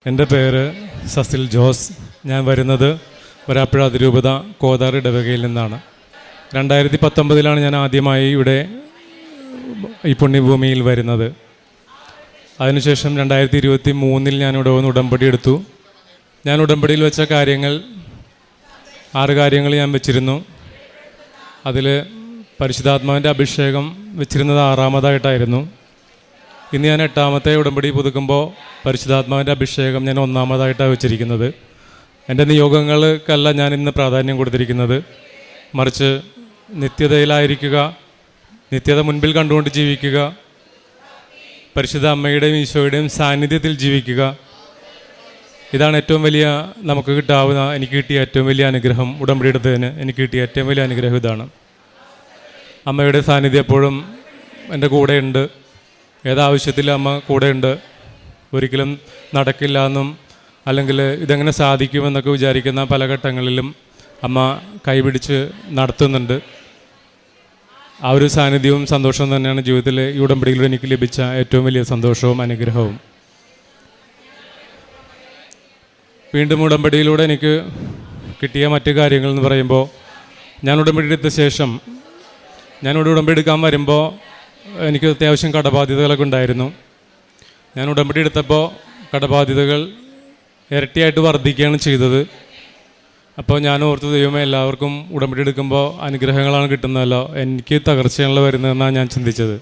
എൻ്റെ പേര് സസിൽ ജോസ്. ഞാൻ വരുന്നത് വരാപ്പുഴ അതിരൂപത കോതാർ ഇടവകയിൽ നിന്നാണ്. 2019 ഞാൻ ആദ്യമായി ഇവിടെ ഈ പുണ്യഭൂമിയിൽ വരുന്നത്. അതിനുശേഷം 2023 ഞാനിവിടെ വന്ന് ഉടമ്പടി എടുത്തു. ഞാൻ ഉടമ്പടിയിൽ വെച്ച കാര്യങ്ങൾ 6 കാര്യങ്ങൾ ഞാൻ വെച്ചിരുന്നു. അതിൽ പരിശുദ്ധാത്മാവിൻ്റെ അഭിഷേകം വെച്ചിരുന്നത് 6ാമതായിട്ടായിരുന്നു. ഇന്ന് ഞാൻ 8ാമത്തെ ഉടമ്പടി പുതുക്കുമ്പോൾ പരിശുദ്ധാത്മാവിൻ്റെ അഭിഷേകം ഞാൻ 1ാമതായിട്ടാണ് വെച്ചിരിക്കുന്നത്. എൻ്റെ നിയോഗങ്ങൾക്കല്ല ഞാൻ ഇന്ന് പ്രാധാന്യം കൊടുത്തിരിക്കുന്നത്, മറിച്ച് നിത്യതയിലായിരിക്കുക, നിത്യത മുൻപിൽ കണ്ടുകൊണ്ട് ജീവിക്കുക, പരിശുദ്ധ അമ്മയുടെയും ഈശോയുടെയും സാന്നിധ്യത്തിൽ ജീവിക്കുക. ഇതാണ് ഏറ്റവും വലിയ നമുക്ക് കിട്ടാവുന്ന, എനിക്ക് കിട്ടിയ ഏറ്റവും വലിയ അനുഗ്രഹം. ഉടമ്പടി എടുത്തതിന് എനിക്ക് കിട്ടിയ ഏറ്റവും വലിയ അനുഗ്രഹം ഇതാണ്. അമ്മയുടെ സാന്നിധ്യം എപ്പോഴും എൻ്റെ കൂടെയുണ്ട്. ഏതാവശ്യത്തിലും അമ്മ കൂടെയുണ്ട്. ഒരിക്കലും നടക്കില്ല എന്നും അല്ലെങ്കിൽ ഇതെങ്ങനെ സാധിക്കുമെന്നൊക്കെ വിചാരിക്കുന്ന പല ഘട്ടങ്ങളിലും അമ്മ കൈപിടിച്ച് നടത്തുന്നുണ്ട്. ആ ഒരു സാന്നിധ്യവും സന്തോഷവും തന്നെയാണ് ജീവിതത്തിൽ ഈ ഉടമ്പടിയിലൂടെ എനിക്ക് ലഭിച്ച ഏറ്റവും വലിയ സന്തോഷവും അനുഗ്രഹവും. വീണ്ടും ഉടമ്പടിയിലൂടെ എനിക്ക് കിട്ടിയ മറ്റു കാര്യങ്ങൾ എന്ന് പറയുമ്പോൾ, ഞാൻ ഉടമ്പടി എടുത്ത ശേഷം ഞാനിവിടെ ഉടമ്പടി എടുക്കാൻ വരുമ്പോൾ എനിക്ക് അത്യാവശ്യം കടബാധ്യതകളൊക്കെ ഉണ്ടായിരുന്നു. ഞാൻ ഉടമ്പടി എടുത്തപ്പോൾ കടബാധ്യതകൾ ഇരട്ടിയായിട്ട് വർദ്ധിക്കുകയാണ് ചെയ്തത്. അപ്പോൾ ഞാൻ ഓർത്ത്, ദൈവമേ, എല്ലാവർക്കും ഉടമ്പടി എടുക്കുമ്പോൾ അനുഗ്രഹങ്ങളാണ് കിട്ടുന്നതല്ലോ, എനിക്ക് തകർച്ചയാണല്ലോ വരുന്നതെന്നാണ് ഞാൻ ചിന്തിച്ചത്.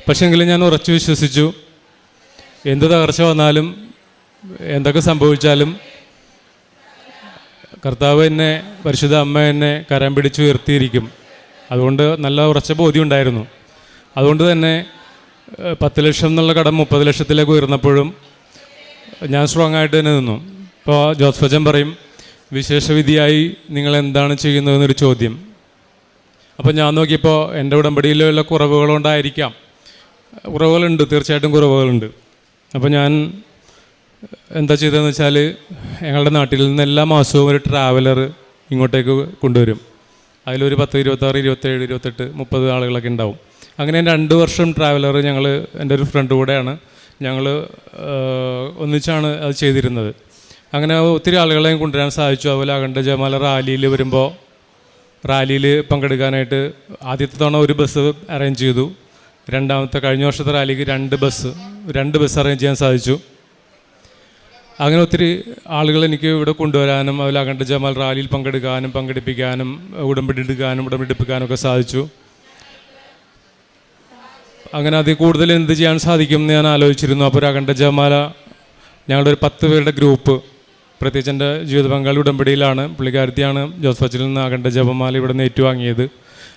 പക്ഷേങ്കിലും ഞാൻ ഉറച്ചു വിശ്വസിച്ചു, എന്ത് തകർച്ച വന്നാലും എന്തൊക്കെ സംഭവിച്ചാലും കർത്താവ് എന്നെ, പരിശുദ്ധ അമ്മ എന്നെ കരം പിടിച്ച് ഉയർത്തിയിരിക്കും. അതുകൊണ്ട് നല്ല ഉറച്ച ബോധ്യം ഉണ്ടായിരുന്നു. അതുകൊണ്ട് തന്നെ 10 ലക്ഷം എന്നുള്ള കടം 30 ലക്ഷത്തിലേക്ക് ഉയർന്നപ്പോഴും ഞാൻ സ്ട്രോങ് ആയിട്ട് തന്നെ നിന്നു. ഇപ്പോൾ ജോസ് ഫജൻ പറയും, വിശേഷവിധിയായി നിങ്ങൾ എന്താണ് ചെയ്യുന്നതെന്നൊരു ചോദ്യം. അപ്പോൾ ഞാൻ നോക്കിയപ്പോൾ എൻ്റെ ഉടമ്പടിയിലുള്ള കുറവുകളുണ്ടായിരിക്കാം. കുറവുകളുണ്ട്, തീർച്ചയായിട്ടും കുറവുകളുണ്ട്. അപ്പോൾ ഞാൻ എന്താ ചെയ്തതെന്ന് വെച്ചാൽ, ഞങ്ങളുടെ നാട്ടിൽ നിന്ന് എല്ലാ മാസവും ഒരു ട്രാവലർ ഇങ്ങോട്ടേക്ക് കൊണ്ടുവരും. അതിലൊരു 10, 26, 27, 28, 30 ആളുകളൊക്കെ ഉണ്ടാവും. അങ്ങനെ 2 വർഷം ട്രാവലർ ഞങ്ങൾ, എൻ്റെ ഒരു ഫ്രണ്ട് കൂടെയാണ്, ഞങ്ങൾ ഒന്നിച്ചാണ് അത് ചെയ്തിരുന്നത്. അങ്ങനെ ഒത്തിരി ആളുകളെയും കൊണ്ടുവരാൻ സാധിച്ചു. അതുപോലെ അഖണ്ഡ ജപമാല റാലിയിൽ വരുമ്പോൾ റാലിയിൽ പങ്കെടുക്കാനായിട്ട് ആദ്യത്തെ തവണ ഒരു ബസ് അറേഞ്ച് ചെയ്തു. കഴിഞ്ഞ വർഷത്തെ റാലിക്ക് 2 ബസ് അറേഞ്ച് ചെയ്യാൻ സാധിച്ചു. അങ്ങനെ ഒത്തിരി ആളുകൾ എനിക്ക് ഇവിടെ കൊണ്ടുവരാനും അതുപോലെ അഖണ്ഡ ജപമാല റാലിയിൽ പങ്കെടുക്കാനും പങ്കെടുപ്പിക്കാനും ഉടമ്പടി എടുക്കാനും ഉടമ്പടി എടുപ്പിക്കാനും ഒക്കെ സാധിച്ചു. അങ്ങനെ അതിൽ കൂടുതൽ എന്ത് ചെയ്യാൻ സാധിക്കും എന്ന് ഞാൻ ആലോചിച്ചിരുന്നു. അപ്പോൾ ഒരു അഖണ്ഡ ജപമാല, ഞങ്ങളുടെ ഒരു 10 പേരുടെ ഗ്രൂപ്പ്, പ്രത്യേകിച്ച് എൻ്റെ ജീവിത പങ്കാളി ഉടമ്പടിയിലാണ്, പുള്ളിക്കാരത്തിയാണ് ജോസ് ഫച്ചിൽ നിന്ന് അഖണ്ഡ ജപമാല ഇവിടെ നിന്ന് ഏറ്റുവാങ്ങിയത്.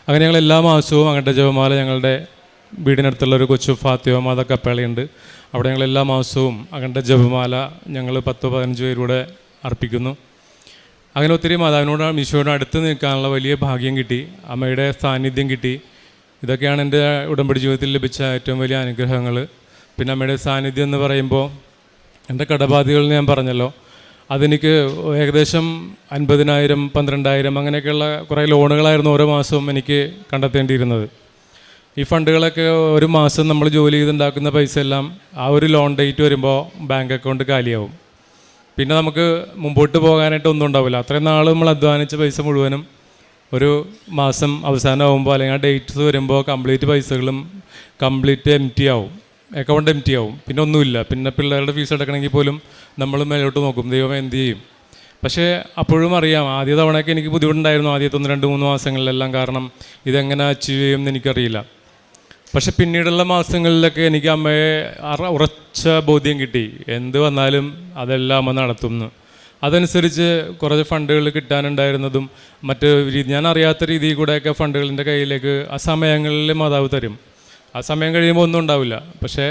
അങ്ങനെ ഞങ്ങൾ എല്ലാ മാസവും അഖണ്ഡ ജപമാല, ഞങ്ങളുടെ വീടിനടുത്തുള്ള ഒരു കൊച്ചു ഫാത്തിമ മാത കപ്പേളയുണ്ട്, അവിടെ ഞങ്ങൾ എല്ലാ മാസവും അഖണ്ഡ ജപമാല ഞങ്ങൾ 10-15 പേരൂടെ അർപ്പിക്കുന്നു. അങ്ങനെ ഒത്തിരി മാതാവിനോട്, ഈശോയോട് അടുത്ത് നിൽക്കാനുള്ള വലിയ ഭാഗ്യം കിട്ടി, അമ്മയുടെ സാന്നിധ്യം കിട്ടി. ഇതൊക്കെയാണ് എൻ്റെ ഉടമ്പടി ജീവിതത്തിൽ ലഭിച്ച ഏറ്റവും വലിയ അനുഗ്രഹങ്ങൾ. പിന്നെ അമ്മയുടെ സാന്നിധ്യം എന്ന് പറയുമ്പോൾ, എൻ്റെ കടബാധ്യതകൾ ഞാൻ പറഞ്ഞല്ലോ, അതെനിക്ക് ഏകദേശം 50,000, 12,000 അങ്ങനെയൊക്കെയുള്ള കുറേ ലോണുകളായിരുന്നു ഓരോ മാസവും എനിക്ക് കണ്ടെത്തേണ്ടിയിരുന്നത്. ഈ ഫണ്ടുകളൊക്കെ ഒരു മാസം നമ്മൾ ജോലി ചെയ്തുണ്ടാക്കുന്ന പൈസ എല്ലാം ആ ഒരു ലോൺ ഡേറ്റ് വരുമ്പോൾ ബാങ്ക് അക്കൗണ്ട് കാലിയാവും. പിന്നെ നമുക്ക് മുമ്പോട്ട് പോകാനായിട്ട് ഒന്നും ഉണ്ടാവില്ല. അത്രയും നാൾ നമ്മൾ അധ്വാനിച്ച പൈസ മുഴുവനും ഒരു മാസം അവസാനമാകുമ്പോൾ അല്ലെങ്കിൽ ആ ഡേറ്റ്സ് വരുമ്പോൾ കംപ്ലീറ്റ് പൈസകളും എം ടി ആവും, അക്കൗണ്ട് എം ടി ആവും. പിന്നെ ഒന്നുമില്ല. പിന്നെ പിള്ളേരുടെ ഫീസ് അടക്കണമെങ്കിൽ പോലും നമ്മൾ മേലോട്ട് നോക്കും, ദൈവം എന്ത് ചെയ്യും. പക്ഷേ അപ്പോഴും അറിയാം, ആദ്യ തവണയൊക്കെ എനിക്ക് ബുദ്ധിമുട്ടുണ്ടായിരുന്നു, ആദ്യത്തെ 1-2-3 മാസങ്ങളിലെല്ലാം. കാരണം ഇതെങ്ങനെ അച്ചീവ് ചെയ്യുമെന്ന് എനിക്കറിയില്ല. പക്ഷെ പിന്നീടുള്ള മാസങ്ങളിലൊക്കെ എനിക്ക് അമ്മയെ ഉറച്ച ബോധ്യം കിട്ടി, എന്ത് വന്നാലും അതെല്ലാം അമ്മ നടത്തുമെന്ന്. അതനുസരിച്ച് കുറച്ച് ഫണ്ടുകൾ കിട്ടാനുണ്ടായിരുന്നതും മറ്റ് ഞാൻ അറിയാത്ത രീതിയിൽ കൂടെയൊക്കെ ഫണ്ടുകളിൻ്റെ കയ്യിലേക്ക് ആ സമയങ്ങളിൽ മാതാവ് തരും. ആ സമയം കഴിയുമ്പോൾ ഒന്നും ഉണ്ടാവില്ല, പക്ഷേ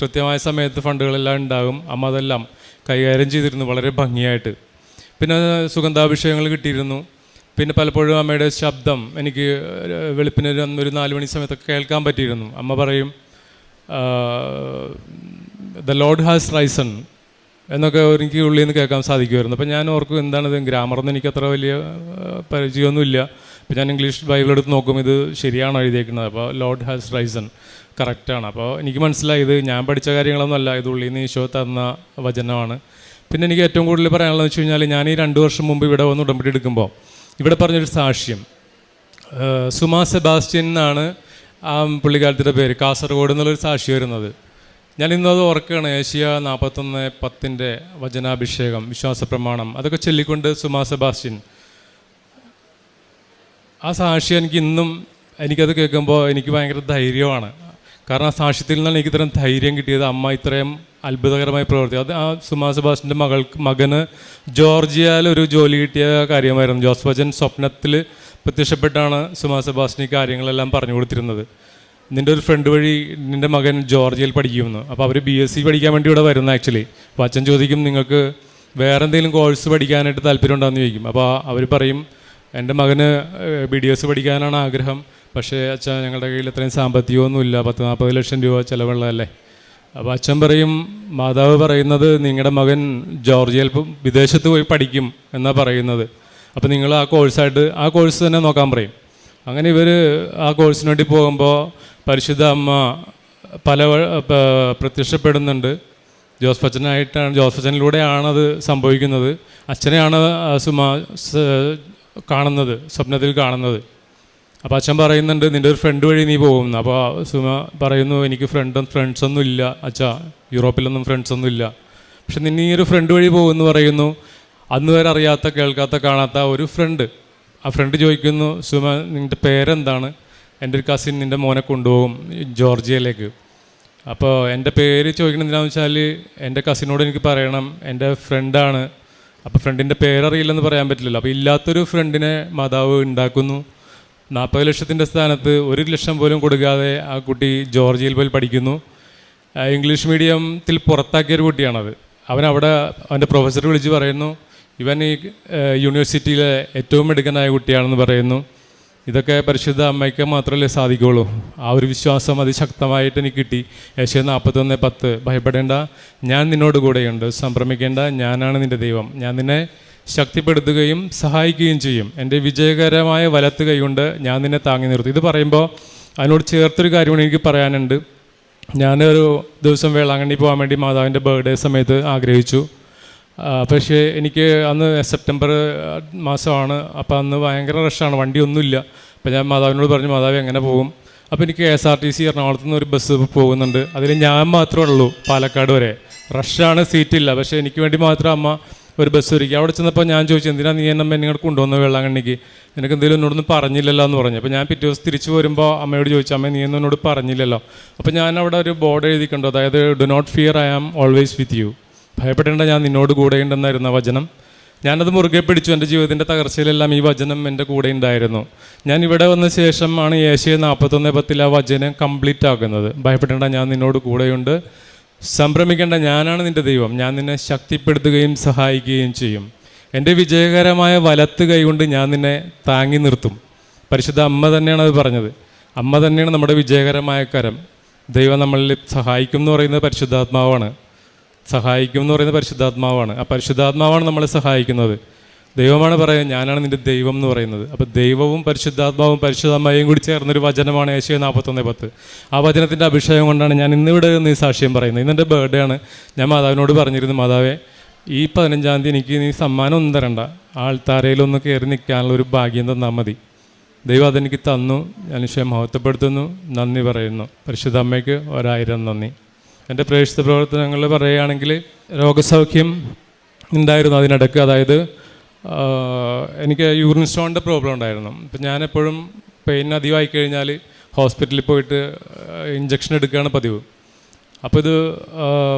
കൃത്യമായ സമയത്ത് ഫണ്ടുകളെല്ലാം ഉണ്ടാകും. അമ്മ അതെല്ലാം കൈകാര്യം ചെയ്തിരുന്നു വളരെ ഭംഗിയായിട്ട്. പിന്നെ സുഗന്ധാഭിഷേകങ്ങൾ കിട്ടിയിരുന്നു. പിന്നെ പലപ്പോഴും അമ്മയുടെ ശബ്ദം എനിക്ക് വെളുപ്പിന് ഒരു 4 മണി സമയത്തൊക്കെ കേൾക്കാൻ പറ്റിയിരുന്നു. അമ്മ പറയും, ദ ലോർഡ് ഹാസ് റൈസൺ എന്നൊക്കെ എനിക്ക് ഉള്ളിൽ നിന്ന് കേൾക്കാൻ സാധിക്കുമായിരുന്നു. അപ്പം ഞാൻ ഓർക്കും, എന്താണിത്, ഗ്രാമറൊന്നും എനിക്ക് അത്ര വലിയ പരിചയമൊന്നുമില്ല. ഇപ്പോൾ ഞാൻ ഇംഗ്ലീഷ് ബൈബിൾ എടുത്ത് നോക്കും, ഇത് ശരിയാണോ എഴുതിയേക്കുന്നത്, അപ്പോൾ ലോർഡ് ഹാസ് റൈസൺ കറക്റ്റാണ്. അപ്പോൾ എനിക്ക് മനസ്സിലായത് ഞാൻ പഠിച്ച കാര്യങ്ങളൊന്നുമല്ല, ഇത് ഉള്ളിൽ നിന്ന് ഈശോ തന്ന വചനമാണ്. പിന്നെ എനിക്ക് ഏറ്റവും കൂടുതൽ പറയാനുള്ളതെന്ന് വെച്ച് കഴിഞ്ഞാൽ, ഞാൻ ഈ 2 വർഷം മുമ്പ് ഇവിടെ വന്ന് ഉടമ്പടി എടുക്കുമ്പോൾ ഇവിടെ പറഞ്ഞൊരു സാക്ഷ്യം, സുമാ സെബാസ്റ്റ്യൻ എന്നാണ് ആ പുള്ളിക്കാലത്തിൻ്റെ പേര്, കാസർഗോഡ് എന്നുള്ളൊരു സാക്ഷി വരുന്നത്. ഞാൻ ഇന്നത് ഓർക്കുകയാണ്. ഏഷ്യ 41:10 വചനാഭിഷേകം, വിശ്വാസ പ്രമാണം, അതൊക്കെ ചൊല്ലിക്കൊണ്ട് സുമാ സെബാസ്റ്റ്യൻ, ആ സാക്ഷി എനിക്ക് ഇന്നും എനിക്കത് കേൾക്കുമ്പോൾ എനിക്ക് ഭയങ്കര ധൈര്യമാണ്. കാരണം ആ സാക്ഷ്യത്തിൽ നിന്നാണ് എനിക്ക് ഇത്രയും ധൈര്യം കിട്ടിയത്. അമ്മ ഇത്രയും അത്ഭുതകരമായി പ്രവർത്തി, അത് ആ സുമാ സെബാസ്റ്റ്യൻ്റെ മകന് ജോർജിയയിൽ ഒരു ജോലി കിട്ടിയ കാര്യമായിരുന്നു. ജോസ് വചൻ സ്വപ്നത്തിൽ പ്രത്യക്ഷപ്പെട്ടാണ് സുമാ സെബാസ്റ്റ്യൻ ഈ കാര്യങ്ങളെല്ലാം പറഞ്ഞു കൊടുത്തിരുന്നത്. നിൻ്റെ ഒരു ഫ്രണ്ട് വഴി നിൻ്റെ മകൻ ജോർജിയയിൽ പഠിക്കുമെന്ന്. അപ്പോൾ അവർ BSc പഠിക്കാൻ വേണ്ടി ഇവിടെ വരുന്നത് ആക്ച്വലി. അപ്പോൾ അച്ഛൻ ചോദിക്കും, നിങ്ങൾക്ക് വേറെ എന്തെങ്കിലും കോഴ്സ് പഠിക്കാനായിട്ട് താല്പര്യം ഉണ്ടോയെന്ന് ചോദിക്കും. അപ്പോൾ അവർ പറയും, എൻ്റെ മകന് BDS പഠിക്കാനാണ് ആഗ്രഹം, പക്ഷേ അച്ഛൻ ഞങ്ങളുടെ കയ്യിൽ അത്രയും സാമ്പത്തികമൊന്നുമില്ല, 40-40 ലക്ഷം രൂപ ചിലവുള്ളതല്ലേ. അപ്പോൾ അച്ഛൻ പറയും, മാതാവ് പറയുന്നത് നിങ്ങളുടെ മകൻ ജോർജിയയിൽ വിദേശത്ത് പോയി പഠിക്കും എന്നാണ് പറയുന്നത്, അപ്പോൾ നിങ്ങൾ ആ കോഴ്സ് തന്നെ നോക്കാൻ പറയും. അങ്ങനെ ഇവർ ആ കോഴ്സിന് വേണ്ടി പോകുമ്പോൾ പരിശുദ്ധ അമ്മ പ്രത്യക്ഷപ്പെടുന്നുണ്ട്. ജോസ് വച്ചനിലൂടെയാണത് സംഭവിക്കുന്നത്. അച്ഛനെയാണ് സുമാ കാണുന്നത്, സ്വപ്നത്തിൽ കാണുന്നത്. അപ്പോൾ അച്ഛൻ പറയുന്നുണ്ട്, നിൻ്റെ ഒരു ഫ്രണ്ട് വഴി നീ പോകുന്നു. അപ്പോൾ സുമ പറയുന്നു, എനിക്ക് ഫ്രണ്ട്സൊന്നും ഇല്ല അച്ഛാ, യൂറോപ്പിലൊന്നും ഫ്രണ്ട്സൊന്നും ഇല്ല. പക്ഷെ നിന്നെ ഈ ഒരു ഫ്രണ്ട് വഴി പോകുമെന്ന് പറയുന്നു. അന്ന് വരെ അറിയാത്ത, കേൾക്കാത്ത, കാണാത്ത ഒരു ഫ്രണ്ട്. ആ ഫ്രണ്ട് ചോദിക്കുന്നു, സുമ നിൻ്റെ പേരെന്താണ്? എൻ്റെ ഒരു കസിൻ നിൻ്റെ മോനെ കൊണ്ടുപോകും ജോർജിയയിലേക്ക്. അപ്പോൾ എൻ്റെ പേര് ചോദിക്കണം എന്താണെന്ന് വെച്ചാൽ, എൻ്റെ കസിനോട് എനിക്ക് പറയണം എൻ്റെ ഫ്രണ്ടാണ്. അപ്പോൾ ഫ്രണ്ടിൻ്റെ പേരറിയില്ലെന്ന് പറയാൻ പറ്റില്ലല്ലോ. അപ്പോൾ ഇല്ലാത്തൊരു ഫ്രണ്ടിനെ മാതാവ് ഉണ്ടാക്കുന്നു. 40 ലക്ഷത്തിൻ്റെ സ്ഥാനത്ത് 1 ലക്ഷം പോലും കൊടുക്കാതെ ആ കുട്ടി ജോർജിയയിൽ പോയി പഠിക്കുന്നു. ഇംഗ്ലീഷ് മീഡിയത്തിൽ പുറത്താക്കിയൊരു കുട്ടിയാണത്. അവനവിടെ അവൻ്റെ പ്രൊഫസർ വിളിച്ച് പറയുന്നു, ഇവൻ ഈ യൂണിവേഴ്സിറ്റിയിലെ ഏറ്റവും മിടുക്കനായ കുട്ടിയാണെന്ന് പറയുന്നു. ഇതൊക്കെ പരിശുദ്ധ അമ്മയ്ക്ക് മാത്രമല്ലേ സാധിക്കുകയുള്ളൂ. ആ ഒരു വിശ്വാസം അതിശക്തമായിട്ട് എനിക്ക് കിട്ടി. ഏഷ്യ 41:10 ഭയപ്പെടേണ്ട, ഞാൻ നിന്നോട് കൂടെയുണ്ട്, സംഭ്രമിക്കേണ്ട, ഞാനാണ് നിൻ്റെ ദൈവം, ഞാൻ നിന്നെ ശക്തിപ്പെടുത്തുകയും സഹായിക്കുകയും ചെയ്യും, എൻ്റെ വിജയകരമായ വലത്ത് കൈകൊണ്ട് ഞാൻ നിന്നെ താങ്ങി നിർത്തും. ഇത് പറയുമ്പോൾ അതിനോട് ചേർത്തൊരു കാര്യമാണ് എനിക്ക് പറയാനുണ്ട്. ഞാനൊരു ദിവസം വേളാങ്കണ്ണി പോകാൻ വേണ്ടി മാതാവിൻ്റെ ബർത്ത്ഡേ സമയത്ത് ആഗ്രഹിച്ചു. പക്ഷേ എനിക്ക് അന്ന് സെപ്റ്റംബർ മാസമാണ്. അപ്പോൾ അന്ന് ഭയങ്കര റഷാണ്, വണ്ടിയൊന്നുമില്ല. അപ്പോൾ ഞാൻ മാതാവിനോട് പറഞ്ഞു, മാതാവ് എങ്ങനെ പോകും? അപ്പോൾ എനിക്ക് KSRTC എറണാകുളത്ത് നിന്ന് ഒരു ബസ് പോകുന്നുണ്ട്. അതിൽ ഞാൻ മാത്രമേ ഉള്ളൂ പാലക്കാട് വരെ. റഷാണ്, സീറ്റില്ല. പക്ഷേ എനിക്ക് വേണ്ടി മാത്രം അമ്മ ഒരു ബസ് ഒരുക്കി. അവിടെ ചെന്നപ്പോൾ ഞാൻ ചോദിച്ചു, എന്തിനാണ് നീ എന്നെ ഇങ്ങോട്ട് കൊണ്ടുവന്ന് വേളാങ്കണ്ണിക്ക്? നിനക്ക് എന്തെങ്കിലും എന്നോടൊന്നും പറഞ്ഞില്ലല്ലോ എന്ന് പറഞ്ഞു. അപ്പോൾ ഞാൻ പിറ്റേ ദിവസം തിരിച്ചു വരുമ്പോൾ അമ്മയോട് ചോദിച്ചു, അമ്മ നീ എന്നോട് പറഞ്ഞില്ലല്ലോ. അപ്പോൾ ഞാൻ അവിടെ ഒരു ബോർഡ് എഴുതിക്കണ്ടു, അതായത് do not fear, I am always with you, ഭയപ്പെടേണ്ട, ഞാൻ നിന്നോട് കൂടെ ഉണ്ടെന്നായിരുന്ന വചനം. ഞാനത് മുറുകെ പിടിച്ചു. എൻ്റെ ജീവിതത്തിൻ്റെ തകർച്ചയിലെല്ലാം ഈ വചനം എൻ്റെ കൂടെ ഉണ്ടായിരുന്നു. ഞാൻ ഇവിടെ വന്ന ശേഷമാണ് ഏഷ്യ 41:10 ആ വചനം കംപ്ലീറ്റ് ആക്കുന്നത്. ഭയപ്പെടേണ്ട, ഞാൻ നിന്നോട് കൂടെയുണ്ട്, സംഭ്രമിക്കേണ്ട, ഞാനാണ് നിൻ്റെ ദൈവം, ഞാൻ നിന്നെ ശക്തിപ്പെടുത്തുകയും സഹായിക്കുകയും ചെയ്യും, എൻ്റെ വിജയകരമായ വലത്ത് കൈകൊണ്ട് ഞാൻ നിന്നെ താങ്ങി നിർത്തും. പരിശുദ്ധ അമ്മ തന്നെയാണ് അത് പറഞ്ഞത്. അമ്മ തന്നെയാണ് നമ്മുടെ വിജയകരമായ കരം. ദൈവം നമ്മളിൽ സഹായിക്കും എന്ന് പറയുന്നത് പരിശുദ്ധാത്മാവാണ്. സഹായിക്കും എന്ന് പറയുന്നത് പരിശുദ്ധാത്മാവാണ്. ആ പരിശുദ്ധാത്മാവാണ് നമ്മളെ സഹായിക്കുന്നത്. ദൈവമാണ് പറയുന്നത്, ഞാനാണ് നിൻ്റെ ദൈവം എന്ന് പറയുന്നത്. അപ്പോൾ ദൈവവും പരിശുദ്ധാത്മാവും പരിശുദ്ധാത്മാവും കൂടി ചേർന്നൊരു വചനമാണ് ഏഷ്യ 41:10. ആ വചനത്തിൻ്റെ അഭിഷേകം കൊണ്ടാണ് ഞാൻ ഇന്നിവിടെ നിന്ന് ഈ സാക്ഷ്യം പറയുന്നത്. ഇന്നെൻ്റെ ബർത്ത്ഡേ ആണ്. ഞാൻ മാതാവിനോട് പറഞ്ഞിരുന്നു, മാതാവേ ഈ 15-ാം തീയതി എനിക്ക് നീ സമ്മാനം ഒന്നും തരണ്ട, ആൾത്താരയിലൊന്ന് കയറി നിൽക്കാനുള്ള ഒരു ഭാഗ്യം തന്നാൽ മതി. ദൈവം അതെനിക്ക് തന്നു. ഞാൻ ഈശോയെ മഹത്വപ്പെടുത്തുന്നു, നന്ദി പറയുന്നു. പരിശുദ്ധ അമ്മയ്ക്ക് 1000 നന്ദി. എൻ്റെ പ്രേക്ഷിത പ്രവർത്തനങ്ങൾ പറയുകയാണെങ്കിൽ രോഗസൗഖ്യം ഉണ്ടായിരുന്നു അതിനിടയ്ക്ക്. അതായത് എനിക്ക് യൂറിൻ സ്റ്റോണിൻ്റെ പ്രോബ്ലം ഉണ്ടായിരുന്നു. ഇപ്പം ഞാനെപ്പോഴും പെയിൻ അധികമായി കഴിഞ്ഞാൽ ഹോസ്പിറ്റലിൽ പോയിട്ട് ഇഞ്ചക്ഷൻ എടുക്കുകയാണ് പതിവ്. അപ്പോൾ ഇത്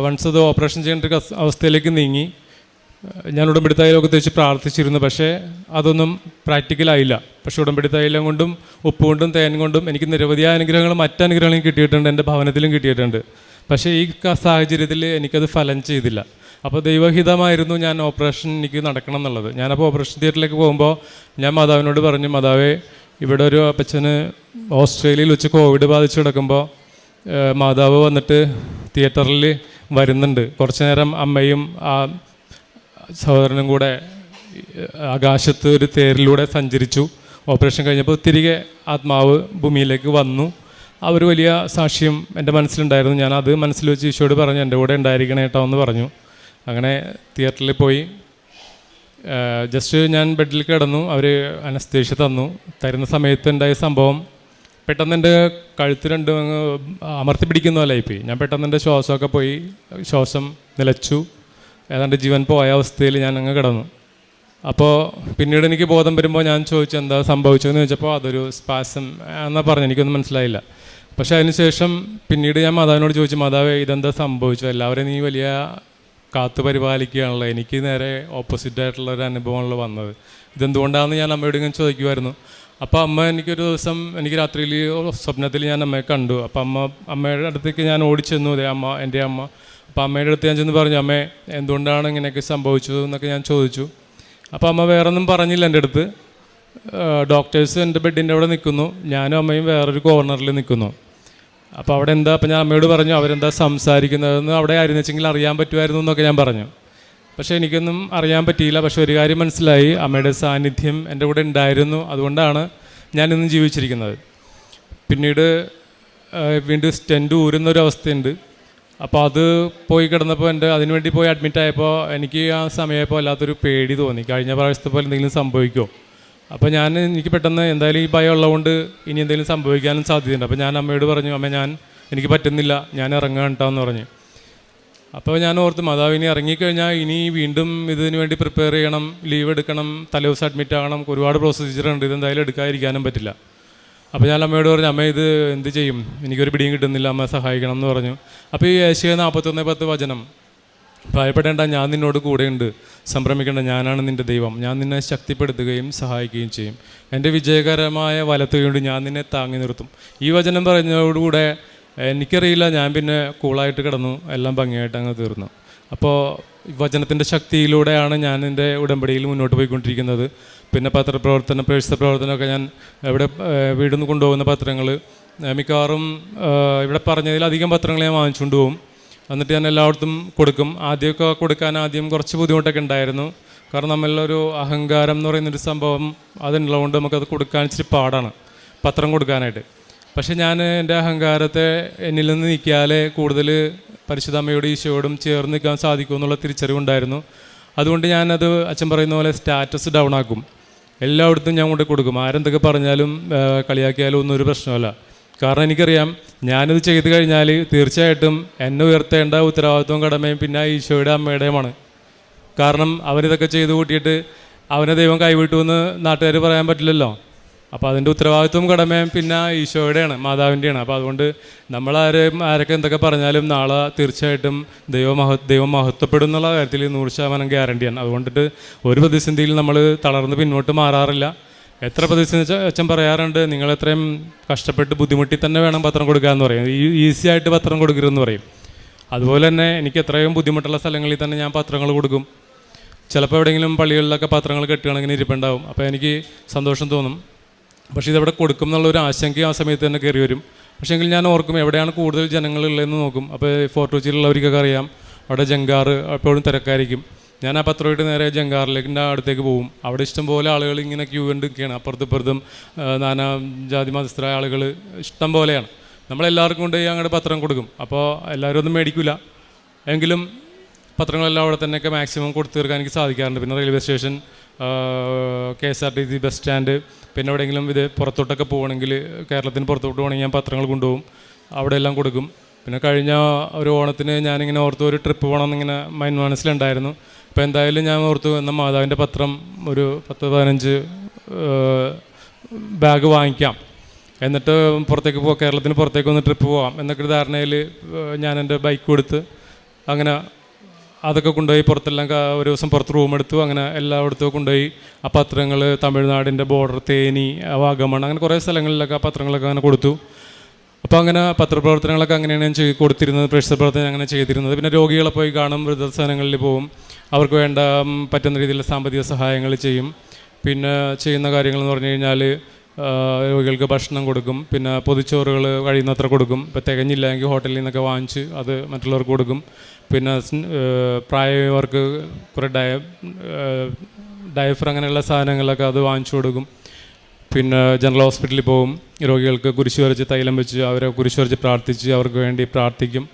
വൺസ് അത് ഓപ്പറേഷൻ ചെയ്യേണ്ട ഒരു അവസ്ഥയിലേക്ക് നീങ്ങി. ഞാൻ ഉടമ്പടി തൈലമൊക്കെ വെച്ച് പ്രാർത്ഥിച്ചിരുന്നു, പക്ഷേ അതൊന്നും പ്രാക്ടിക്കലായില്ല. പക്ഷേ ഉടമ്പടി തൈലം കൊണ്ടും ഉപ്പ് കൊണ്ടും തേൻ കൊണ്ടും എനിക്ക് നിരവധിയായ അനുഗ്രഹങ്ങളും മറ്റനുഗ്രഹങ്ങളും കിട്ടിയിട്ടുണ്ട്, എൻ്റെ ഭവനത്തിലും കിട്ടിയിട്ടുണ്ട്. പക്ഷേ ഈ സാഹചര്യത്തിൽ എനിക്കത് ഫലം ചെയ്തില്ല. അപ്പോൾ ദൈവഹിതമായിരുന്നു ഞാൻ ഓപ്പറേഷൻ എനിക്ക് നടക്കണം എന്നുള്ളത്. ഞാനപ്പോൾ ഓപ്പറേഷൻ തിയേറ്ററിലേക്ക് പോകുമ്പോൾ ഞാൻ മാതാവിനോട് പറഞ്ഞു, മാതാവേ ഇവിടെ ഒരു അപ്പച്ചന് ഓസ്ട്രേലിയയിൽ വെച്ച് കോവിഡ് ബാധിച്ച് കിടക്കുമ്പോൾ മാതാവ് വന്നിട്ട് തിയേറ്ററിൽ വരുന്നുണ്ട്. കുറച്ച് നേരം അമ്മയും ആ സഹോദരനും കൂടെ ആകാശത്ത് ഒരു തേരിലൂടെ സഞ്ചരിച്ചു. ഓപ്പറേഷൻ കഴിഞ്ഞപ്പോൾ തിരികെ ആത്മാവ് ഭൂമിയിലേക്ക് വന്നു. ആ ഒരു വലിയ സാക്ഷ്യം എൻ്റെ മനസ്സിലുണ്ടായിരുന്നു. ഞാൻ അത് മനസ്സിൽ വെച്ച് ഈശോയോട് പറഞ്ഞു, എൻ്റെ കൂടെ ഉണ്ടായിരിക്കണേ കേട്ടോ എന്ന് പറഞ്ഞു. അങ്ങനെ തിയേറ്ററിൽ പോയി ജസ്റ്റ് ഞാൻ ബെഡിൽ കിടന്നു. അവർ അനസ്തേഷ്യ തരുന്ന സമയത്ത് ഉണ്ടായ സംഭവം, പെട്ടെന്ന് എൻ്റെ കഴുത്ത് രണ്ടും അങ്ങ് അമർത്തി പിടിക്കുന്ന പോലെയായിപ്പോയി. ഞാൻ പെട്ടെന്ന് എൻ്റെ ശ്വാസമൊക്കെ പോയി, ശ്വാസം നിലച്ചു, ഏതാണ്ട് ജീവൻ പോയ അവസ്ഥയിൽ ഞാൻ അങ്ങ് കിടന്നു. അപ്പോൾ പിന്നീട് എനിക്ക് ബോധം വരുമ്പോൾ ഞാൻ ചോദിച്ചു എന്താ സംഭവിച്ചതെന്ന് ചോദിച്ചപ്പോൾ അതൊരു സ്പാസം എന്നാ പറഞ്ഞു. എനിക്കൊന്നും മനസ്സിലായില്ല. പക്ഷേ അതിനുശേഷം പിന്നീട് ഞാൻ മാതാവിനോട് ചോദിച്ചു, മാതാവേ ഇതെന്താ സംഭവിച്ചു? എല്ലാവരെയും നീ വലിയ കാത്തു പരിപാലിക്കുകയാണല്ലോ, എനിക്ക് നേരെ ഓപ്പോസിറ്റായിട്ടുള്ള ഒരു അനുഭവമാണല്ലോ വന്നത്, ഇതെന്തുകൊണ്ടാണെന്ന് ഞാൻ അമ്മയോട് ഇങ്ങനെ ചോദിക്കുമായിരുന്നു. അപ്പോൾ അമ്മ എനിക്കൊരു ദിവസം, എനിക്ക് രാത്രിയിൽ സ്വപ്നത്തിൽ ഞാൻ അമ്മയെ കണ്ടു. അപ്പോൾ അമ്മയുടെ അടുത്തേക്ക് ഞാൻ ഓടിച്ചെന്നു, അതെ അമ്മ, എൻ്റെ അമ്മ. അപ്പോൾ അമ്മയുടെ അടുത്ത് ഞാൻ ചെന്ന് പറഞ്ഞു, അമ്മേ എന്തുകൊണ്ടാണ് ഇങ്ങനെയൊക്കെ സംഭവിച്ചത് എന്നൊക്കെ ഞാൻ ചോദിച്ചു. അപ്പോൾ അമ്മ വേറൊന്നും പറഞ്ഞില്ല എൻ്റെ അടുത്ത്. ഡോക്ടേഴ്സ് എൻ്റെ ബെഡിൻ്റെ അവിടെ നിൽക്കുന്നു, ഞാനും അമ്മയും വേറൊരു കോർണറിൽ നിൽക്കുന്നു. അപ്പോൾ അവിടെ എന്താ, അപ്പോൾ ഞാൻ അമ്മയോട് പറഞ്ഞു അവരെന്താ സംസാരിക്കുന്നതെന്ന് അവിടെ ആയിരുന്നെങ്കിൽ അറിയാൻ പറ്റുമായിരുന്നു എന്നൊക്കെ ഞാൻ പറഞ്ഞു. പക്ഷേ എനിക്കൊന്നും അറിയാൻ പറ്റിയില്ല. പക്ഷേ ഒരു കാര്യം മനസ്സിലായി, അമ്മയുടെ സാന്നിധ്യം എൻ്റെ കൂടെ ഉണ്ടായിരുന്നു, അതുകൊണ്ടാണ് ഞാനിന്നും ജീവിച്ചിരിക്കുന്നത്. പിന്നീട് വീണ്ടും സ്റ്റെൻറ്റ് ഊരുന്നൊരവസ്ഥയുണ്ട്. അപ്പോൾ അത് പോയി കിടന്നപ്പോൾ അതിനുവേണ്ടി പോയി അഡ്മിറ്റ് ആയപ്പോൾ എനിക്ക് ആ സമയമായപ്പോൾ വല്ലാത്തൊരു പേടി തോന്നി, കഴിഞ്ഞ പ്രാവശ്യത്തെ പോലെ എന്തെങ്കിലും സംഭവിക്കുമോ. അപ്പോൾ എനിക്ക് പെട്ടെന്ന് എന്തായാലും ഈ ഭയം ഉള്ളതുകൊണ്ട് ഇനി എന്തെങ്കിലും സംഭവിക്കാനും സാധ്യതയുണ്ട്. അപ്പോൾ ഞാൻ അമ്മയോട് പറഞ്ഞു, അമ്മ എനിക്ക് പറ്റുന്നില്ല, ഞാൻ ഇറങ്ങാൻ കേട്ടോ പറഞ്ഞ്. അപ്പോൾ ഞാൻ ഓർത്ത്, മാതാവ് ഇനി ഇറങ്ങിക്കഴിഞ്ഞാൽ ഇനി വീണ്ടും ഇതിന് വേണ്ടി പ്രിപ്പയർ ചെയ്യണം, ലീവ് എടുക്കണം, തലേദിവസം അഡ്മിറ്റ് ആകണം, ഒരുപാട് പ്രൊസീജിയറുണ്ട്, ഇതെന്തായാലും എടുക്കാതിരിക്കാനും പറ്റില്ല. അപ്പോൾ ഞാൻ അമ്മയോട് പറഞ്ഞു, അമ്മ ഇത് എന്ത് ചെയ്യും, എനിക്കൊരു പിടിയും കിട്ടുന്നില്ല, അമ്മ സഹായിക്കണം എന്ന് പറഞ്ഞു. അപ്പോൾ ഈ ഏഷ്യ 41:10 വചനം, ഭയപ്പെടേണ്ട, ഞാൻ നിന്നോട് കൂടെയുണ്ട്, സംഭ്രമിക്കേണ്ട, ഞാനാണ് നിൻ്റെ ദൈവം, ഞാൻ നിന്നെ ശക്തിപ്പെടുത്തുകയും സഹായിക്കുകയും ചെയ്യും, എൻ്റെ വിജയകരമായ വലത്തുകൊണ്ട് ഞാൻ നിന്നെ താങ്ങി നിർത്തും. ഈ വചനം പറഞ്ഞതോടുകൂടെ എനിക്കറിയില്ല, ഞാൻ പിന്നെ കൂളായിട്ട് കിടന്നു, എല്ലാം ഭംഗിയായിട്ട് അങ്ങ് തീർന്നു. അപ്പോൾ വചനത്തിൻ്റെ ശക്തിയിലൂടെയാണ് ഞാൻ എൻ്റെ ഉടമ്പടിയിൽ മുന്നോട്ട് പോയിക്കൊണ്ടിരിക്കുന്നത്. പിന്നെ പത്രപ്രവർത്തനം, പ്രേക്ഷിത പ്രവർത്തനമൊക്കെ ഞാൻ ഇവിടെ വീട്ടിൽ നിന്ന് കൊണ്ടുപോകുന്ന പത്രങ്ങൾ മിക്കവാറും ഇവിടെ പറഞ്ഞതിലധികം പത്രങ്ങൾ ഞാൻ വാങ്ങിച്ചുകൊണ്ട് പോകും. എന്നിട്ട് ഞാൻ എല്ലായിടത്തും കൊടുക്കും. ആദ്യമൊക്കെ കൊടുക്കാൻ കുറച്ച് ബുദ്ധിമുട്ടൊക്കെ ഉണ്ടായിരുന്നു. കാരണം നമ്മളിലൊരു അഹങ്കാരം എന്ന് പറയുന്നൊരു സംഭവം അതുള്ളതുകൊണ്ട് നമുക്കത് കൊടുക്കാൻ ഇച്ചിരി പാടാണ്, പത്രം കൊടുക്കാനായിട്ട്. പക്ഷേ ഞാൻ എൻ്റെ അഹങ്കാരത്തെ എന്നിൽ നിന്ന് നീക്കിയാലേ കൂടുതൽ പരിശുദ്ധ അമ്മയോടും ഈശോയോടും ചേർന്ന് നിൽക്കാൻ സാധിക്കുമെന്നുള്ള തിരിച്ചറിവുണ്ടായിരുന്നു. അതുകൊണ്ട് ഞാനത് അച്ഛൻ പറയുന്ന പോലെ സ്റ്റാറ്റസ് ഡൗൺ ആക്കും. എല്ലായിടത്തും ഞാൻ കൊണ്ട് കൊടുക്കും. ആരെന്തൊക്കെ പറഞ്ഞാലും കളിയാക്കിയാലും ഒന്നും ഒരു പ്രശ്നമല്ല. കാരണം എനിക്കറിയാം, ഞാനിത് ചെയ്ത് കഴിഞ്ഞാൽ തീർച്ചയായിട്ടും എന്നെ ഉയർത്തേണ്ട ഉത്തരവാദിത്വവും കടമയും പിന്നെ ഈശോയുടെ അമ്മയുടെയുമാണ്. കാരണം അവരിതൊക്കെ ചെയ്ത് കൂട്ടിയിട്ട് അവനെ ദൈവം കൈവിട്ടു എന്ന് നാട്ടുകാർ പറയാൻ പറ്റില്ലല്ലോ. അപ്പോൾ അതിൻ്റെ ഉത്തരവാദിത്വവും കടമയും പിന്നെ ഈശോയുടെയാണ്, മാതാവിൻ്റെയാണ്. അപ്പോൾ അതുകൊണ്ട് ആരൊക്കെ എന്തൊക്കെ പറഞ്ഞാലും നാളെ തീർച്ചയായിട്ടും ദൈവം മഹത്വപ്പെടും എന്നുള്ള കാര്യത്തിൽ 100% ഗ്യാരണ്ടിയാണ്. അതുകൊണ്ടിട്ട് ഒരു പ്രതിസന്ധിയിൽ നമ്മൾ തളർന്ന് പിന്നോട്ട് മാറാറില്ല. എത്ര പ്രതിസന്ധി അച്ഛൻ പറയാറുണ്ട്, നിങ്ങൾ എത്രയും കഷ്ടപ്പെട്ട് ബുദ്ധിമുട്ടി തന്നെ വേണം പത്രം കൊടുക്കാമെന്ന് പറയും, ഈസി ആയിട്ട് പത്രം കൊടുക്കരുതെന്ന് പറയും. അതുപോലെ തന്നെ എനിക്ക് എത്രയും ബുദ്ധിമുട്ടുള്ള സ്ഥലങ്ങളിൽ തന്നെ ഞാൻ പത്രങ്ങൾ കൊടുക്കും. ചിലപ്പോൾ എവിടെയെങ്കിലും പള്ളികളിലൊക്കെ പത്രങ്ങൾ കെട്ടുകയാണെങ്കിൽ ഇരിപ്പുണ്ടാവും. അപ്പോൾ എനിക്ക് സന്തോഷം തോന്നും. പക്ഷേ ഇതെവിടെ കൊടുക്കും എന്നുള്ളൊരു ആശങ്ക ആ സമയത്ത് തന്നെ കയറി വരും. പക്ഷേ എങ്കിൽ ഞാൻ ഓർക്കും എവിടെയാണ് കൂടുതൽ ജനങ്ങളുള്ളതെന്ന് നോക്കും. അപ്പോൾ ഫോർട്ട് കൊച്ചിയിലുള്ളവർക്കൊക്കെ അറിയാം, അവിടെ ജങ്കാറ് എപ്പോഴും തിരക്കായിരിക്കും. ഞാൻ ആ പത്രമായിട്ട് നേരെ ജങ്കാറിലേക്ക് അടുത്തേക്ക് പോകും. അവിടെ ഇഷ്ടംപോലെ ആളുകൾ ഇങ്ങനെ ക്യൂ കണ്ട് നിൽക്കുകയാണ്. അപ്പുറത്തും നാനാ ജാതി മതസ്ഥരായ ആളുകൾ ഇഷ്ടം പോലെയാണ്. നമ്മളെല്ലാവർക്കും കൊണ്ടുപോയി അങ്ങോട്ട് പത്രം കൊടുക്കും. അപ്പോൾ എല്ലാവരും ഒന്നും മേടിക്കില്ല, എങ്കിലും പത്രങ്ങളെല്ലാം അവിടെ തന്നെയൊക്കെ മാക്സിമം കൊടുത്തു തീർക്കാൻ എനിക്ക് സാധിക്കാറുണ്ട്. പിന്നെ railway station, KSRTC bus stand, പിന്നെ എവിടെയെങ്കിലും പുറത്തോട്ടൊക്കെ പോകണമെങ്കിൽ, കേരളത്തിന് പുറത്തോട്ട് പോകണമെങ്കിൽ ഞാൻ പത്രങ്ങൾ കൊണ്ടുപോകും, അവിടെ എല്ലാം കൊടുക്കും. പിന്നെ കഴിഞ്ഞ ഒരു ഓണത്തിന് ഞാനിങ്ങനെ ഓർത്തു ഒരു ട്രിപ്പ് പോകണമെന്നിങ്ങനെ മനസ്സിലുണ്ടായിരുന്നു. അപ്പോൾ എന്തായാലും ഞാൻ ഓർത്തു എന്നാൽ മാതാവിൻ്റെ പത്രം ഒരു 10-15 ബാഗ് വാങ്ങിക്കാം, എന്നിട്ട് കേരളത്തിന് പുറത്തേക്ക് ഒന്ന് ട്രിപ്പ് പോകാം എന്നൊക്കെ ധാരണയിൽ ഞാൻ എൻ്റെ ബൈക്ക് കൊടുത്ത് അങ്ങനെ അതൊക്കെ കൊണ്ടുപോയി പുറത്തെല്ലാം ഒരു ദിവസം പുറത്ത് റൂം എടുത്തു. അങ്ങനെ എല്ലായിടത്തും കൊണ്ടുപോയി ആ പത്രങ്ങൾ തമിഴ്നാടിൻ്റെ ബോർഡർ, തേനി, വാഗമൺ, അങ്ങനെ കുറേ സ്ഥലങ്ങളിലൊക്കെ ആ പത്രങ്ങളൊക്കെ അങ്ങനെ കൊടുത്തു. അപ്പോൾ അങ്ങനെ പത്രപ്രവർത്തനങ്ങളൊക്കെ അങ്ങനെയാണ് ഞാൻ കൊടുത്തിരുന്നത്, പ്രേക്ഷിത പ്രവർത്തനം അങ്ങനെ ചെയ്തിരുന്നത്. പിന്നെ രോഗികളെ പോയി കാണും, വൃദ്ധസദനങ്ങളിൽ പോവും, അവർക്ക് വേണ്ട പറ്റുന്ന രീതിയിലുള്ള സാമ്പത്തിക സഹായങ്ങൾ ചെയ്യും. പിന്നെ ചെയ്യുന്ന കാര്യങ്ങളെന്ന് പറഞ്ഞു കഴിഞ്ഞാൽ രോഗികൾക്ക് ഭക്ഷണം കൊടുക്കും, പിന്നെ പൊതിച്ചോറുകൾ കഴിയുന്നത്ര കൊടുക്കും. ഇപ്പോൾ തികഞ്ഞില്ലെങ്കിൽ ഹോട്ടലിൽ നിന്നൊക്കെ വാങ്ങിച്ച് അത് മറ്റുള്ളവർക്ക് കൊടുക്കും. പിന്നെ പ്രായമായവർക്ക് കുറേ ഡയഫർ അങ്ങനെയുള്ള സാധനങ്ങളൊക്കെ അത് വാങ്ങിച്ചു കൊടുക്കും. പിന്നെ ജനറൽ ഹോസ്പിറ്റലിൽ പോകും, രോഗികൾക്ക് കുരിശ് വരച്ച് തൈലം വെച്ച് അവരെ കുരിശ് വരച്ച് പ്രാർത്ഥിച്ച് അവർക്ക് വേണ്ടി പ്രാർത്ഥിക്കും.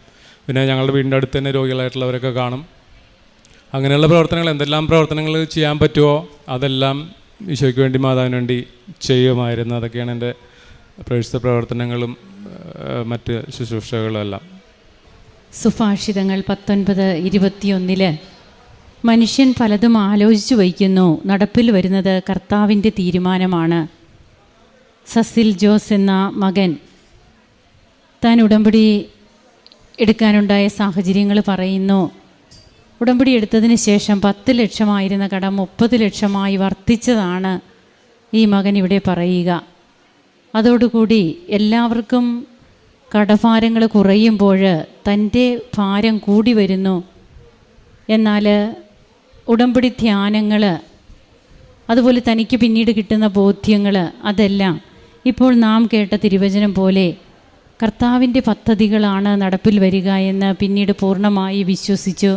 പിന്നെ ഞങ്ങളുടെ വീടിൻ്റെ അടുത്ത് തന്നെ രോഗികളായിട്ടുള്ളവരൊക്കെ കാണും. അങ്ങനെയുള്ള പ്രവർത്തനങ്ങൾ, എന്തെല്ലാം പ്രവർത്തനങ്ങൾ ചെയ്യാൻ പറ്റുമോ അതെല്ലാം ഈശോയ്ക്ക് വേണ്ടി മാതാവിന് വേണ്ടി ചെയ്യുമായിരുന്നു. അതൊക്കെയാണ് എൻ്റെ പ്രേക്ഷിത പ്രവർത്തനങ്ങളും മറ്റ് ശുശ്രൂഷകളും എല്ലാം. സുഭാഷിതങ്ങൾ 19:21 മനുഷ്യൻ പലതും ആലോചിച്ചു വയ്ക്കുന്നു, നടപ്പിൽ വരുന്നത് കർത്താവിൻ്റെ തീരുമാനമാണ്. സസിൽ ജോസ് എന്ന മകൻ താൻ ഉടമ്പടി എടുക്കാനുണ്ടായ സാഹചര്യങ്ങൾ പറയുന്നു. ഉടമ്പടി എടുത്തതിന് ശേഷം 10 ലക്ഷമായിരുന്ന കടം 30 ലക്ഷമായി വർദ്ധിച്ചതാണ് ഈ മകൻ ഇവിടെ പറയുക. അതോടുകൂടി എല്ലാവർക്കും കടഭാരങ്ങൾ കുറയുമ്പോൾ തൻ്റെ ഭാരം കൂടി വരുന്നു. എന്നാൽ ഉടമ്പടി ധ്യാനങ്ങൾ, അതുപോലെ തനിക്ക് പിന്നീട് കിട്ടുന്ന ബോധ്യങ്ങൾ, അതെല്ലാം ഇപ്പോൾ നാം കേട്ട തിരുവചനം പോലെ കർത്താവിൻ്റെ പദ്ധതികളാണ് നടപ്പിൽ വരിക എന്ന് പിന്നീട് പൂർണ്ണമായി വിശ്വസിച്ചു.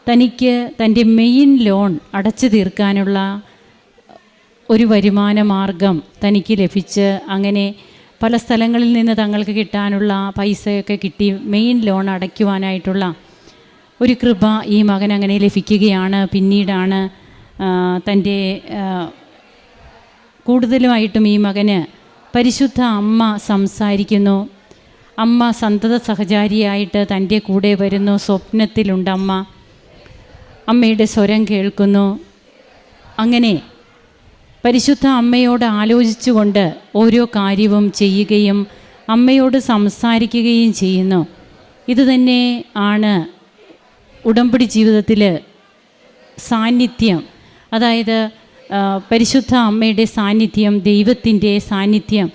തനിക്ക് തൻ്റെ മെയിൻ ലോൺ അടച്ചു തീർക്കാനുള്ള ഒരു വരുമാന മാർഗം തനിക്ക് ലഭിച്ച്, അങ്ങനെ പല സ്ഥലങ്ങളിൽ നിന്ന് തങ്ങൾക്ക് കിട്ടാനുള്ള പൈസയൊക്കെ കിട്ടി മെയിൻ ലോൺ അടയ്ക്കുവാനായിട്ടുള്ള ഒരു കൃപ ഈ മകൻ അങ്ങനെ ലഭിക്കുകയാണ്. പിന്നീടാണ് തൻ്റെ കൂടുതലുമായിട്ടും ഈ മകന് പരിശുദ്ധ അമ്മ സംസാരിക്കുന്നു. അമ്മ സന്തത സഹചാരിയായിട്ട് തൻ്റെ കൂടെ വരുന്നു. സ്വപ്നത്തിലുണ്ട് അമ്മ, അമ്മയുടെ സ്വരം കേൾക്കുന്നു. അങ്ങനെ പരിശുദ്ധ അമ്മയോട് ആലോചിച്ചുകൊണ്ട് ഓരോ കാര്യവും ചെയ്യുകയും അമ്മയോട് സംസാരിക്കുകയും ചെയ്യുന്നു. ഇതുതന്നെ ആണ് ഉടമ്പടി ജീവിതത്തിൽ സാന്നിധ്യം. അതായത് പരിശുദ്ധ അമ്മയുടെ സാന്നിധ്യം, ദൈവത്തിൻ്റെ സാന്നിധ്യം,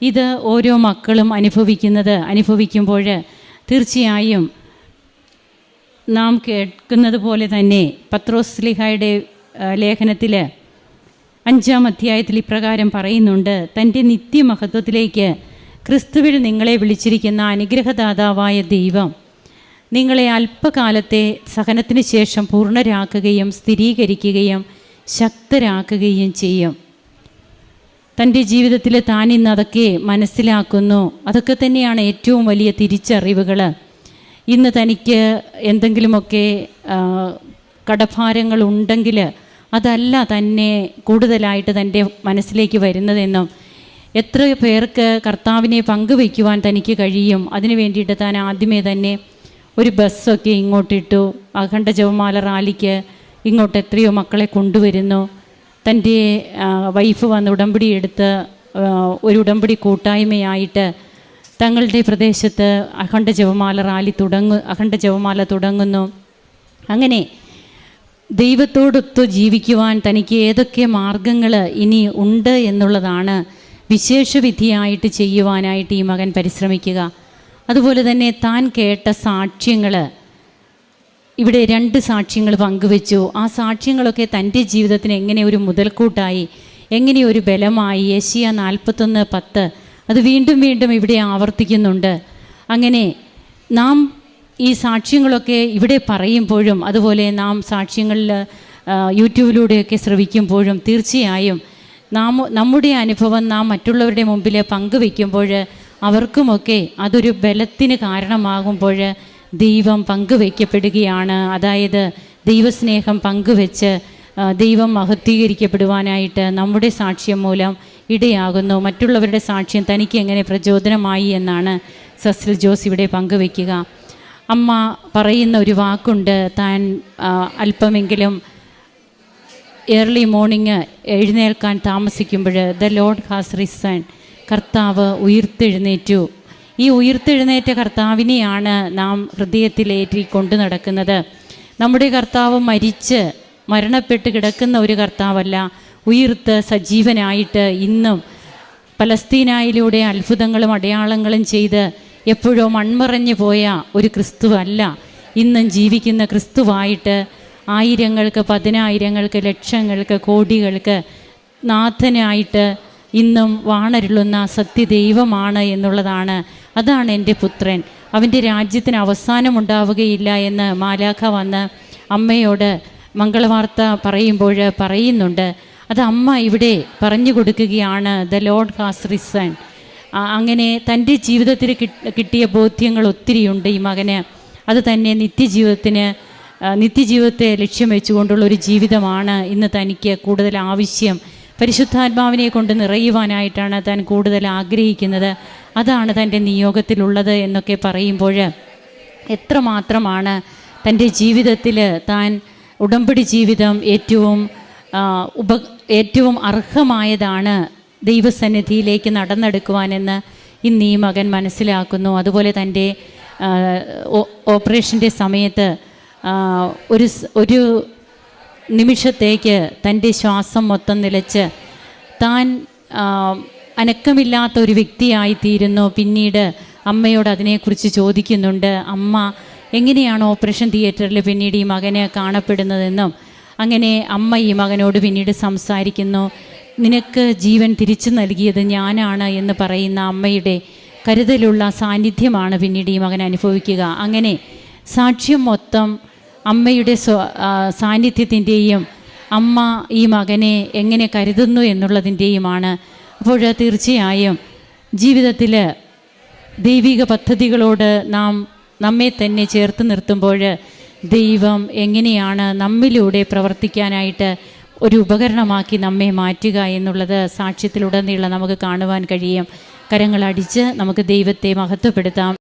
ഇത് ഓരോ മക്കളും അനുഭവിക്കുമ്പോൾ തീർച്ചയായും നാം കേൾക്കുന്നത് പോലെ തന്നെ പത്രോസ് ശ്ലീഹായുടെ ലേഖനത്തിൽ 5-ാം അധ്യായത്തിൽ ഇപ്രകാരം പറയുന്നുണ്ട്: തൻ്റെ നിത്യമഹത്വത്തിലേക്ക് ക്രിസ്തുവിൽ നിങ്ങളെ വിളിച്ചിരിക്കുന്ന അനുഗ്രഹദാതാവായ ദൈവം നിങ്ങളെ അല്പകാലത്തെ സഹനത്തിന് ശേഷം പൂർണ്ണരാക്കുകയും സ്ഥിരീകരിക്കുകയും ശക്തരാക്കുകയും ചെയ്യും. തൻ്റെ ജീവിതത്തിൽ താൻ ഇന്ന് അതൊക്കെ മനസ്സിലാക്കുന്നു. അതൊക്കെ തന്നെയാണ് ഏറ്റവും വലിയ തിരിച്ചറിവുകൾ. ഇന്ന് തനിക്ക് എന്തെങ്കിലുമൊക്കെ കടഭാരങ്ങൾ ഉണ്ടെങ്കിൽ അതല്ല തന്നെ കൂടുതലായിട്ട് തൻ്റെ മനസ്സിലേക്ക് വരുന്നതെന്നും എത്ര പേർക്ക് കർത്താവിനെ പങ്കുവയ്ക്കുവാൻ തനിക്ക് കഴിയും, അതിനു വേണ്ടിയിട്ട് താൻ ആദ്യമേ തന്നെ ഒരു ബസ്സൊക്കെ ഇങ്ങോട്ടിട്ടു. അഖണ്ഡ ജപമാല റാലിക്ക് ഇങ്ങോട്ട് എത്രയോ മക്കളെ കൊണ്ടുവരുന്നു. തൻ്റെ വൈഫ് വന്ന് ഉടമ്പടി എടുത്ത് ഒരു ഉടമ്പടി കൂട്ടായ്മയായിട്ട് തങ്ങളുടെ പ്രദേശത്ത് അഖണ്ഡ ജപമാല തുടങ്ങുന്നു. അങ്ങനെ ദൈവത്തോടൊത്തു ജീവിക്കുവാൻ തനിക്ക് ഏതൊക്കെ മാർഗങ്ങൾ ഇനി ഉണ്ട് എന്നുള്ളതാണ് വിശേഷവിധിയായിട്ട് ചെയ്യുവാനായിട്ട് ഈ മകൻ പരിശ്രമിക്കുക. അതുപോലെ തന്നെ താൻ കേട്ട സാക്ഷ്യങ്ങൾ, ഇവിടെ 2 സാക്ഷ്യങ്ങൾ പങ്കുവെച്ചു. ആ സാക്ഷ്യങ്ങളൊക്കെ തൻ്റെ ജീവിതത്തിന് എങ്ങനെ ഒരു മുതൽക്കൂട്ടായി, എങ്ങനെ ഒരു ബലമായി. യെശയ്യാ 41:10 അത് വീണ്ടും വീണ്ടും ഇവിടെ ആവർത്തിക്കുന്നുണ്ട്. അങ്ങനെ നാം ഈ സാക്ഷ്യങ്ങളൊക്കെ ഇവിടെ പറയുമ്പോഴും, അതുപോലെ നാം സാക്ഷ്യങ്ങളിൽ യൂട്യൂബിലൂടെയൊക്കെ ശ്രവിക്കുമ്പോഴും തീർച്ചയായും നമ്മുടെ അനുഭവം നാം മറ്റുള്ളവരുടെ മുമ്പിൽ പങ്കുവെക്കുമ്പോൾ അവർക്കുമൊക്കെ അതൊരു ബലത്തിന് കാരണമാകുമ്പോൾ ദൈവം പങ്കുവയ്ക്കപ്പെടുകയാണ്. അതായത് ദൈവസ്നേഹം പങ്കുവെച്ച് ദൈവം മഹത്വീകരിക്കപ്പെടുവാനായിട്ട് നമ്മുടെ സാക്ഷ്യം മൂലം ഇടയാകുന്നു. മറ്റുള്ളവരുടെ സാക്ഷ്യം തനിക്ക് എങ്ങനെ പ്രചോദനമായി എന്നാണ് സസിൽ ജോസ് ഇവിടെ പങ്കുവയ്ക്കുക. അമ്മ പറയുന്ന ഒരു വാക്കുണ്ട്, താൻ അല്പമെങ്കിലും ഏർലി മോർണിംഗ് എഴുന്നേൽക്കാൻ താമസിക്കുമ്പോൾ ദ ലോർഡ് ഹാസ് റിസൺ, കർത്താവ് ഉയിർത്തെഴുന്നേറ്റു. ഈ ഉയിർത്തെഴുന്നേറ്റ കർത്താവിനെയാണ് നാം ഹൃദയത്തിലേറ്റി കൊണ്ടു നടക്കുന്നത്. നമ്മുടെ കർത്താവ് മരണപ്പെട്ട് കിടക്കുന്ന ഒരു കർത്താവല്ല, ഉയിർത്ത് സജീവനായിട്ട് ഇന്നും പലസ്തീനായിലൂടെ അത്ഭുതങ്ങളും അടയാളങ്ങളും ചെയ്ത് എപ്പോഴോ മൺമറഞ്ഞു പോയ ഒരു ക്രിസ്തുവല്ല, ഇന്നും ജീവിക്കുന്ന ക്രിസ്തുവായിട്ട് ആയിരങ്ങൾക്ക്, പതിനായിരങ്ങൾക്ക്, ലക്ഷങ്ങൾക്ക്, കോടികൾക്ക് നാഥനായിട്ട് ഇന്നും വാണരുളുന്ന സത്യദൈവമാണ് എന്നുള്ളതാണ്. അതാണ് എൻ്റെ പുത്രൻ, അവൻ്റെ രാജ്യത്തിന് അവസാനമുണ്ടാവുകയില്ല എന്ന് മാലാഖ വന്ന് അമ്മയോട് മംഗളവാർത്ത പറയുമ്പോൾ പറയുന്നുണ്ട്. അത് അമ്മ ഇവിടെ പറഞ്ഞു കൊടുക്കുകയാണ്, ദ ലോർഡ് ഹാസ് റിസൺ. അങ്ങനെ തൻ്റെ ജീവിതത്തിൽ കിട്ടിയ ബോധ്യങ്ങൾ ഒത്തിരിയുണ്ട് ഈ മകന്. അത് തന്നെ നിത്യജീവിതത്തെ ലക്ഷ്യം വെച്ചുകൊണ്ടുള്ള ഒരു ജീവിതമാണ് ഇന്ന് തനിക്ക് കൂടുതൽ ആവശ്യം. പരിശുദ്ധാത്മാവിനെ കൊണ്ട് നിറയുവാനായിട്ടാണ് താൻ കൂടുതൽ ആഗ്രഹിക്കുന്നത്. അതാണ് തൻ്റെ നിയോഗത്തിലുള്ളത് എന്നൊക്കെ പറയുമ്പോൾ എത്രമാത്രമാണ് തൻ്റെ ജീവിതത്തിൽ താൻ ഉടമ്പടി ജീവിതം ഏറ്റവും അർഹമായതാണ് ദൈവസന്നിധിയിലേക്ക് നടന്നെടുക്കുവാനെന്ന് ഇന്ന് ഈ മകൻ മനസ്സിലാക്കുന്നു. അതുപോലെ തൻ്റെ ഓപ്പറേഷൻ്റെ സമയത്ത് ഒരു നിമിഷത്തേക്ക് തൻ്റെ ശ്വാസം മൊത്തം നിലച്ച് താൻ അനക്കമില്ലാത്ത ഒരു വ്യക്തിയായിത്തീരുന്നു. പിന്നീട് അമ്മയോട് അതിനെക്കുറിച്ച് ചോദിക്കുന്നുണ്ട്. അമ്മ എങ്ങനെയാണ് ഓപ്പറേഷൻ തിയേറ്ററിൽ പിന്നീട് ഈ മകനെ കാണപ്പെടുന്നതെന്നും അങ്ങനെ അമ്മ ഈ മകനോട് പിന്നീട് സംസാരിക്കുന്നു. നിനക്ക് ജീവൻ തിരിച്ചു നൽകിയത് ഞാനാണ് എന്ന് പറയുന്ന അമ്മയുടെ കരുതലുള്ള സാന്നിധ്യമാണ് പിന്നീട് ഈ മകൻ അനുഭവിക്കുക. അങ്ങനെ സാക്ഷ്യം മൊത്തം അമ്മയുടെ സാന്നിധ്യത്തിൻ്റെയും അമ്മ ഈ മകനെ എങ്ങനെ കരുതുന്നു എന്നുള്ളതിൻ്റെയുമാണ്. അപ്പോൾ തീർച്ചയായും ജീവിതത്തിൽ ദൈവിക പദ്ധതികളോട് നമ്മെ തന്നെ ചേർത്ത് നിർത്തുമ്പോൾ ദൈവം എങ്ങനെയാണ് നമ്മിലൂടെ പ്രവർത്തിക്കാനായിട്ട് ഒരു ഉപകരണമാക്കി നമ്മെ മാറ്റുക എന്നുള്ളത് സാക്ഷ്യത്തിലുടനീളം നമുക്ക് കാണുവാൻ കഴിയും. കരങ്ങളടിച്ച് നമുക്ക് ദൈവത്തെ മഹത്വപ്പെടുത്താം.